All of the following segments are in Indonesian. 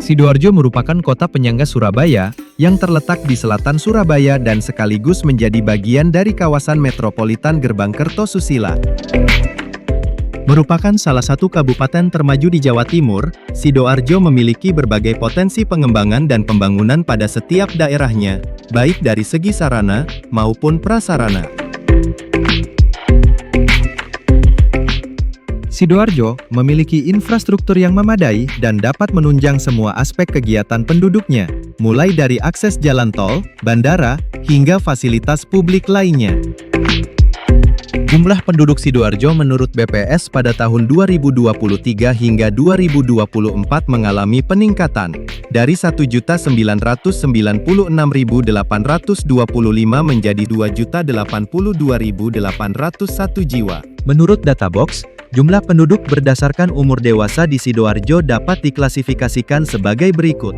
Sidoarjo merupakan kota penyangga Surabaya, yang terletak di selatan Surabaya dan sekaligus menjadi bagian dari kawasan metropolitan Gerbang Kertosusila. Merupakan salah satu kabupaten termaju di Jawa Timur, Sidoarjo memiliki berbagai potensi pengembangan dan pembangunan pada setiap daerahnya, baik dari segi sarana maupun prasarana. Sidoarjo memiliki infrastruktur yang memadai dan dapat menunjang semua aspek kegiatan penduduknya, mulai dari akses jalan tol, bandara, hingga fasilitas publik lainnya. Jumlah penduduk Sidoarjo menurut BPS pada tahun 2023 hingga 2024 mengalami peningkatan, dari 1.996.825 menjadi 2.082.801 jiwa. Menurut Databox, jumlah penduduk berdasarkan umur dewasa di Sidoarjo dapat diklasifikasikan sebagai berikut.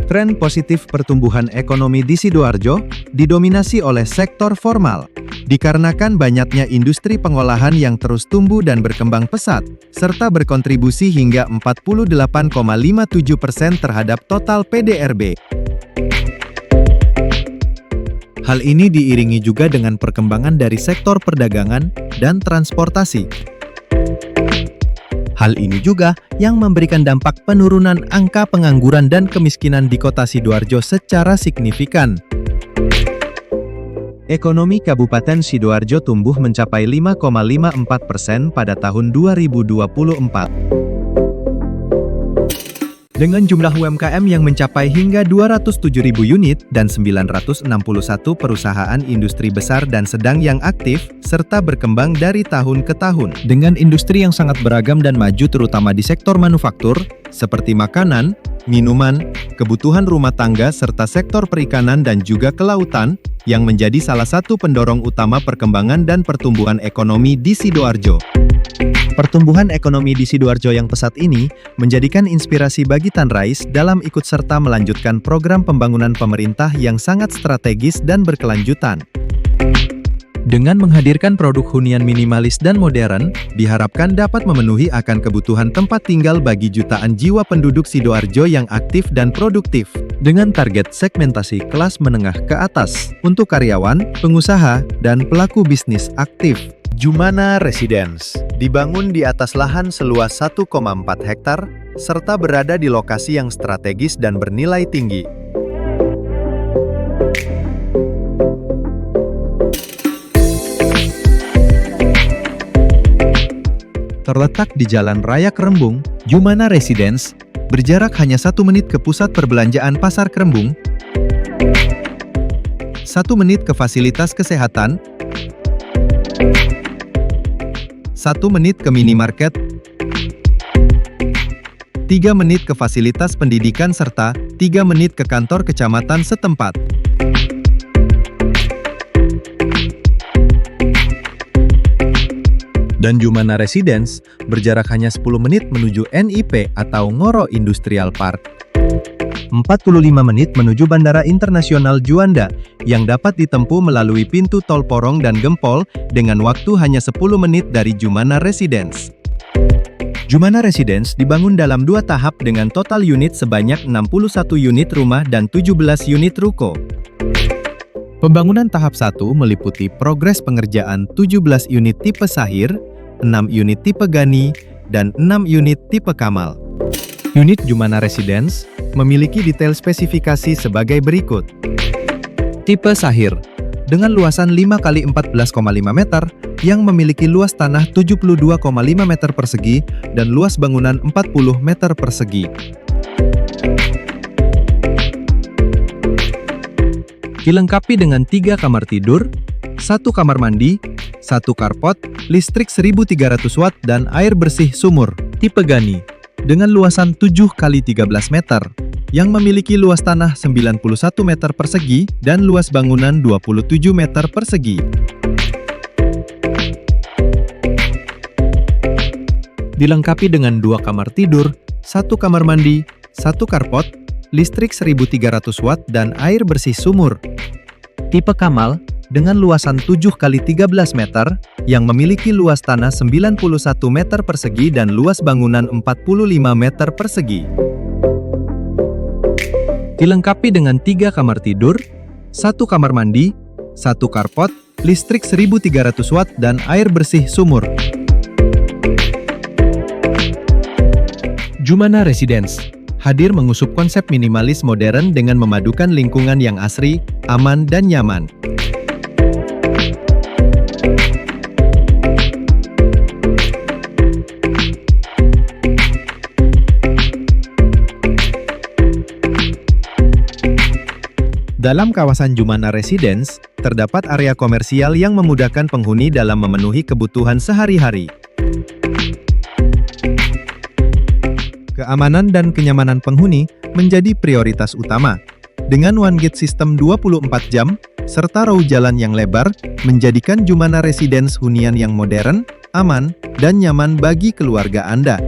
Tren positif pertumbuhan ekonomi di Sidoarjo didominasi oleh sektor formal, dikarenakan banyaknya industri pengolahan yang terus tumbuh dan berkembang pesat, serta berkontribusi hingga 48,57% terhadap total PDRB. Hal ini diiringi juga dengan perkembangan dari sektor perdagangan dan transportasi. Hal ini juga yang memberikan dampak penurunan angka pengangguran dan kemiskinan di kota Sidoarjo secara signifikan. Ekonomi Kabupaten Sidoarjo tumbuh mencapai 5,54% pada tahun 2024. Dengan jumlah UMKM yang mencapai hingga 207.000 unit dan 961 perusahaan industri besar dan sedang yang aktif, serta berkembang dari tahun ke tahun. Dengan industri yang sangat beragam dan maju terutama di sektor manufaktur, seperti makanan, minuman, kebutuhan rumah tangga serta sektor perikanan dan juga kelautan, yang menjadi salah satu pendorong utama perkembangan dan pertumbuhan ekonomi di Sidoarjo. Pertumbuhan ekonomi di Sidoarjo yang pesat ini menjadikan inspirasi bagi Tanrais dalam ikut serta melanjutkan program pembangunan pemerintah yang sangat strategis dan berkelanjutan. Dengan menghadirkan produk hunian minimalis dan modern, diharapkan dapat memenuhi akan kebutuhan tempat tinggal bagi jutaan jiwa penduduk Sidoarjo yang aktif dan produktif, dengan target segmentasi kelas menengah ke atas, untuk karyawan, pengusaha, dan pelaku bisnis aktif. Jumana Residence dibangun di atas lahan seluas 1,4 hektar, serta berada di lokasi yang strategis dan bernilai tinggi. Terletak di Jalan Raya Kerembung, Jumana Residence berjarak hanya 1 menit ke pusat perbelanjaan Pasar Kerembung, 1 menit ke fasilitas kesehatan, 1 menit ke minimarket, 3 menit ke fasilitas pendidikan serta 3 menit ke kantor kecamatan setempat. Dan Jumana Residence berjarak hanya 10 menit menuju NIP atau Ngoro Industrial Park. 45 menit menuju Bandara Internasional Juanda, yang dapat ditempuh melalui pintu tol Porong dan Gempol, dengan waktu hanya 10 menit dari Jumana Residence. Jumana Residence dibangun dalam 2 tahap dengan total unit sebanyak 61 unit rumah dan 17 unit ruko. Pembangunan tahap 1 meliputi progres pengerjaan 17 unit tipe Sahir, 6 unit tipe Gani, dan 6 unit tipe Kamal. Unit Jumana Residence memiliki detail spesifikasi sebagai berikut. Tipe Sahir, dengan luasan 5 x 14,5 meter, yang memiliki luas tanah 72,5 meter persegi dan luas bangunan 40 meter persegi. Dilengkapi dengan 3 kamar tidur, 1 kamar mandi, 1 carport, listrik 1300 watt dan air bersih sumur, tipe Gani, dengan luasan 7 x 13 meter, yang memiliki luas tanah 91 meter persegi dan luas bangunan 27 meter persegi. Dilengkapi dengan 2 kamar tidur, 1 kamar mandi, 1 carport, listrik 1300 watt dan air bersih sumur. Tipe Kamal, dengan luasan 7 kali 13 meter, yang memiliki luas tanah 91 meter persegi dan luas bangunan 45 meter persegi. Dilengkapi dengan 3 kamar tidur, 1 kamar mandi, 1 carport, listrik 1300 watt dan air bersih sumur. Jumana Residence hadir mengusup konsep minimalis modern dengan memadukan lingkungan yang asri, aman, dan nyaman. Dalam kawasan Jumana Residence, terdapat area komersial yang memudahkan penghuni dalam memenuhi kebutuhan sehari-hari. Keamanan dan kenyamanan penghuni menjadi prioritas utama. Dengan One Gate System 24 jam, serta rauh jalan yang lebar, menjadikan Jumana Residence hunian yang modern, aman, dan nyaman bagi keluarga Anda.